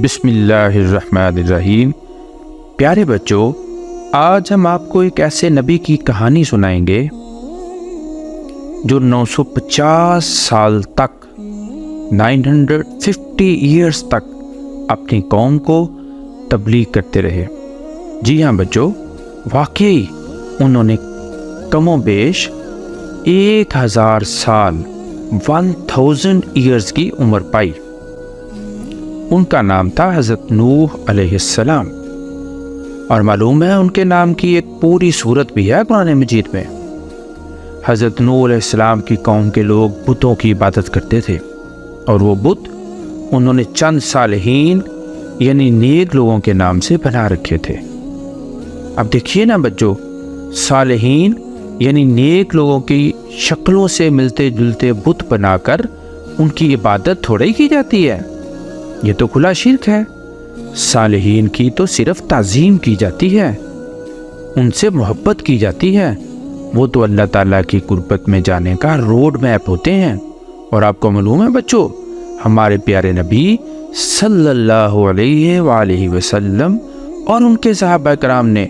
بسم اللہ الرحمن الرحیم۔ پیارے بچوں، آج ہم آپ کو ایک ایسے نبی کی کہانی سنائیں گے جو 950 سال تک 950 ایئرز تک اپنی قوم کو تبلیغ کرتے رہے۔ جی ہاں بچوں، واقعی انہوں نے کم و بیش 1000 سال 1000 ایئرز کی عمر پائی۔ ان کا نام تھا حضرت نوح علیہ السلام، اور معلوم ہے ان کے نام کی ایک پوری سورت بھی ہے قرآن مجید میں۔ حضرت نوح علیہ السلام کی قوم کے لوگ بتوں کی عبادت کرتے تھے، اور وہ بت انہوں نے چند صالحین یعنی نیک لوگوں کے نام سے بنا رکھے تھے۔ اب دیکھیے نا بچوں، صالحین یعنی نیک لوگوں کی شکلوں سے ملتے جلتے بت بنا کر ان کی عبادت تھوڑا ہی کی جاتی ہے، یہ تو کھلا شرک ہے۔ صالحین کی تو صرف تعظیم کی جاتی ہے، ان سے محبت کی جاتی ہے، وہ تو اللہ تعالیٰ کی قربت میں جانے کا روڈ میپ ہوتے ہیں۔ اور آپ کو معلوم ہے بچوں، ہمارے پیارے نبی صلی اللہ علیہ وآلہ وسلم اور ان کے صحابہ کرام نے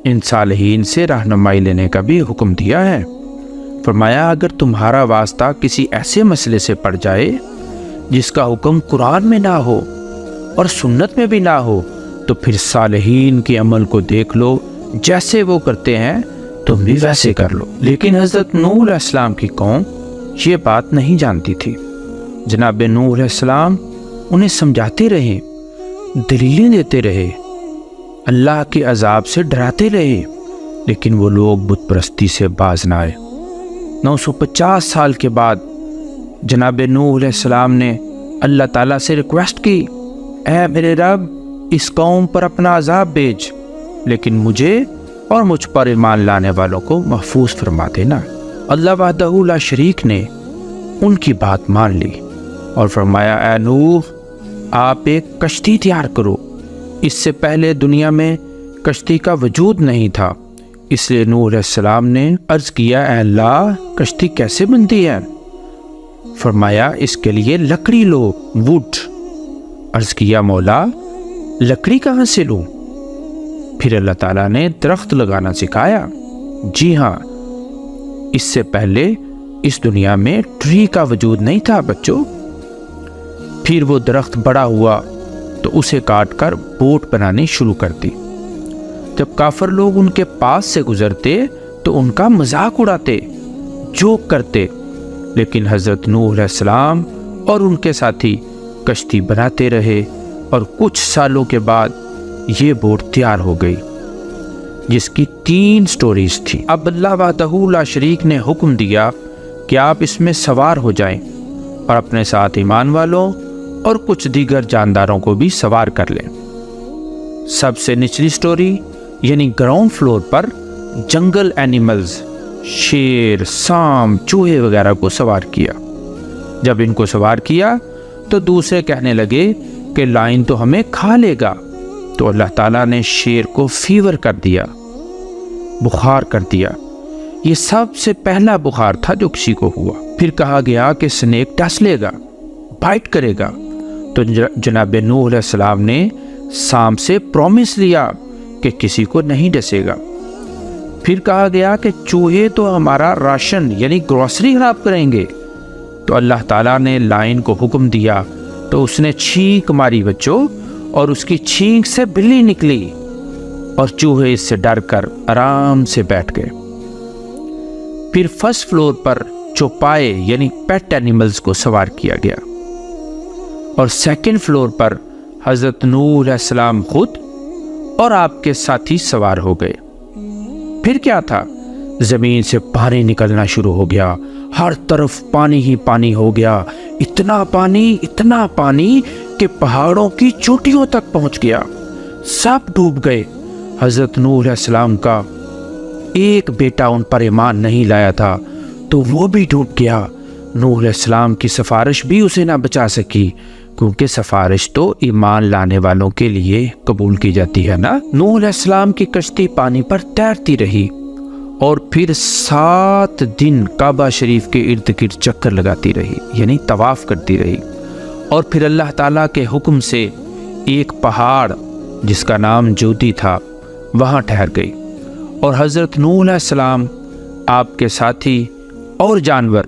ان صالحین سے رہنمائی لینے کا بھی حکم دیا ہے۔ فرمایا اگر تمہارا واسطہ کسی ایسے مسئلے سے پڑ جائے جس کا حکم قرآن میں نہ ہو اور سنت میں بھی نہ ہو، تو پھر صالحین کے عمل کو دیکھ لو، جیسے وہ کرتے ہیں تم بھی ویسے کر لو۔ لیکن حضرت نوح علیہ السلام کی قوم یہ بات نہیں جانتی تھی۔ جناب نوح علیہ السلام انہیں سمجھاتے رہے، دلیلیں دیتے رہے، اللہ کے عذاب سے ڈراتے رہے، لیکن وہ لوگ بت پرستی سے باز نہ آئے۔ 950 سال کے بعد جناب نوح علیہ السلام نے اللہ تعالیٰ سے ریکویسٹ کی، اے میرے رب، اس قوم پر اپنا عذاب بھیج، لیکن مجھے اور مجھ پر ایمان لانے والوں کو محفوظ فرما دینا۔ اللہ وحدہ لا شریک نے ان کی بات مان لی اور فرمایا، اے نوح، آپ ایک کشتی تیار کرو۔ اس سے پہلے دنیا میں کشتی کا وجود نہیں تھا، اس لیے نوح علیہ السلام نے عرض کیا، اے اللہ، کشتی کیسے بنتی ہے؟ فرمایا اس کے لیے لکڑی لو، ووڈ۔ عرض کیا، مولا لکڑی کہاں سے لوں؟ پھر اللہ تعالیٰ نے درخت لگانا سکھایا۔ جی ہاں، اس سے پہلے اس دنیا میں ٹری کا وجود نہیں تھا بچوں۔ پھر وہ درخت بڑا ہوا تو اسے کاٹ کر بوٹ بنانی شروع کر دی۔ جب کافر لوگ ان کے پاس سے گزرتے تو ان کا مذاق اڑاتے، جوک کرتے، لیکن حضرت نوح علیہ السلام اور ان کے ساتھی کشتی بناتے رہے، اور کچھ سالوں کے بعد یہ بوٹ تیار ہو گئی، جس کی 3 سٹوریز تھی۔ اب اللہ وحدہ لا شریک نے حکم دیا کہ آپ اس میں سوار ہو جائیں اور اپنے ساتھ ایمان والوں اور کچھ دیگر جانداروں کو بھی سوار کر لیں۔ سب سے نچلی سٹوری یعنی گراؤنڈ فلور پر جنگل اینیملز، شیر، سانپ، چوہے وغیرہ کو سوار کیا۔ جب ان کو سوار کیا تو دوسرے کہنے لگے کہ لائن تو ہمیں کھا لے گا، تو اللہ تعالیٰ نے شیر کو فیور کر دیا، بخار کر دیا۔ یہ سب سے پہلا بخار تھا جو کسی کو ہوا۔ پھر کہا گیا کہ سنیک ڈس لے گا، بائٹ کرے گا، تو جناب نوح علیہ السلام نے سانپ سے پرومس لیا کہ کسی کو نہیں ڈسے گا۔ پھر کہا گیا کہ چوہے تو ہمارا راشن یعنی گروسری خراب کریں گے، تو اللہ تعالیٰ نے لائن کو حکم دیا، تو اس نے چھینک ماری بچوں، اور اس کی چھینک سے بلی نکلی، اور چوہے اس سے ڈر کر آرام سے بیٹھ گئے۔ پھر فرسٹ فلور پر چوپائے یعنی پیٹ اینیملز کو سوار کیا گیا، اور سیکنڈ فلور پر حضرت نوح علیہ السلام خود اور آپ کے ساتھی سوار ہو گئے۔ پھر کیا تھا؟ زمین سے پانی نکلنا شروع ہو گیا، ہر طرف پانی ہی پانی ہو گیا، اتنا پانی کہ پہاڑوں کی چوٹیوں تک پہنچ گیا، سب ڈوب گئے۔ حضرت نوح علیہ السلام کا ایک بیٹا ان پر ایمان نہیں لایا تھا تو وہ بھی ڈوب گیا۔ نوح علیہ السلام کی سفارش بھی اسے نہ بچا سکی، کیونکہ سفارش تو ایمان لانے والوں کے لیے قبول کی جاتی ہے نا۔ نوح علیہ السلام کی کشتی پانی پر تیرتی رہی، اور پھر 7 دن کعبہ شریف کے ارد گرد چکر لگاتی رہی، یعنی طواف کرتی رہی، اور پھر اللہ تعالیٰ کے حکم سے ایک پہاڑ جس کا نام جودی تھا وہاں ٹھہر گئی، اور حضرت نوح علیہ السلام، آپ کے ساتھی اور جانور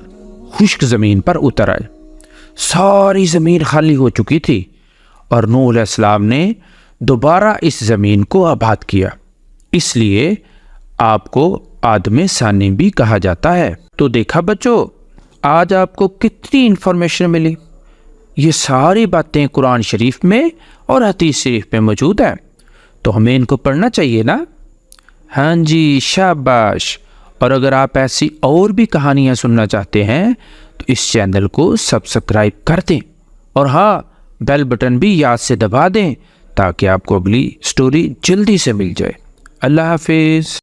خشک زمین پر اتر آئے۔ ساری زمین خالی ہو چکی تھی، اور نوح علیہ السلام نے دوبارہ اس زمین کو آباد کیا، اس لیے آپ کو آدم ثانی بھی کہا جاتا ہے۔ تو دیکھا بچوں، آج آپ کو کتنی انفارمیشن ملی۔ یہ ساری باتیں قرآن شریف میں اور حدیث شریف میں موجود ہیں، تو ہمیں ان کو پڑھنا چاہیے نا۔ ہاں جی، شاباش۔ اور اگر آپ ایسی اور بھی کہانیاں سننا چاہتے ہیں تو اس چینل کو سبسکرائب کر دیں، اور ہاں، بیل بٹن بھی یاد سے دبا دیں تاکہ آپ کو اگلی سٹوری جلدی سے مل جائے۔ اللہ حافظ۔